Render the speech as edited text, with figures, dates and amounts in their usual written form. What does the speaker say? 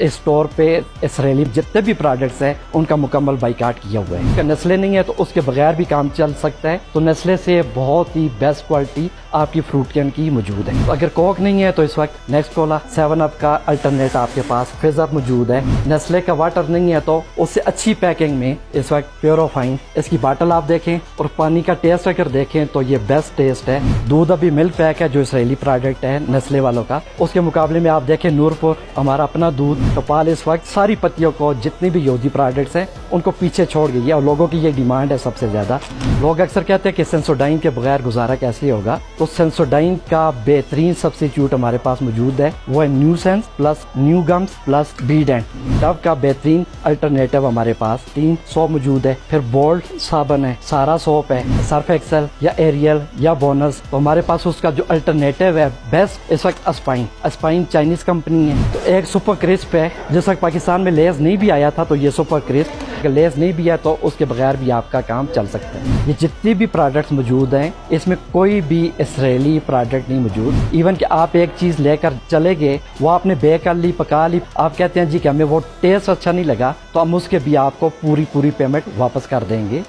Store पे Israeli जितने भी प्रोडक्ट्स हैं उनका मुकम्मल बाइकाट किया हुआ है। नेस्ले नहीं है तो उसके बगैर भी काम चल सकता है, तो नेस्ले से बहुत ही बेस्ट क्वालिटी आपकी फ्रूट कैन की मौजूद है। अगर कोक नहीं है तो इस वक्त नेक्स्ट कोला 7 अप का अल्टरनेट आपके पास फिजर मौजूद है। नेस्ले का वाटर नहीं है तो उससे अच्छी पैकिंग में इस वक्त प्योरोफाइन, इसकी बाटल आप देखें और पानी का टेस्ट अगर देखें तो ये बेस्ट टेस्ट है। दूध अभी मिल्क पैक है जो इसराइली प्रोडक्ट है नेस्ले वालों का, उसके मुकाबले में आप देखें नूरपुर हमारा अपना दूध टपाल इस वक्त सारी पत्तियों को जितनी भी योगी प्रोडक्ट्स हैं उनको पीछे छोड़ गई है और लोगों की ये डिमांड है सबसे ज्यादा। लोग अक्सर कहते हैं कि सेंसोडाइन के बगैर गुजारा कैसे होगा, तो सेंसोडाइन का बेहतरीन सब्स्टिट्यूट हमारे पास मौजूद है, वो है new sense plus new gums plus बीडेंट। डव का बेहतरीन अल्टरनेटिव हमारे पास 300 मौजूद है। फिर बोल्ड साबन है, सारा सोप है, सर्फ एक्सेल या एरियल या बोनस, तो हमारे पास उसका जो अल्टरनेटिव है बेस्ट इस वक्त अस्पाइन चाइनीज कंपनी है। तो एक सुपर क्रिस्प है, जिस वक्त पाकिस्तान में लेज नहीं भी आया था तो ये सुपर क्रिस्प, अगर लेज नहीं भी है तो उसके बगैर भी आपका काम चल सकता है। ये जितनी भी प्रोडक्ट्स मौजूद हैं इसमें कोई भी इसराइली प्रोडक्ट नहीं मौजूद। इवन कि आप एक चीज लेकर चले गए, वो आपने बेक कर ली, पका ली, आप कहते हैं जी कि हमें वो टेस्ट अच्छा नहीं लगा, तो हम उसके भी आपको पूरी पेमेंट वापस कर देंगे।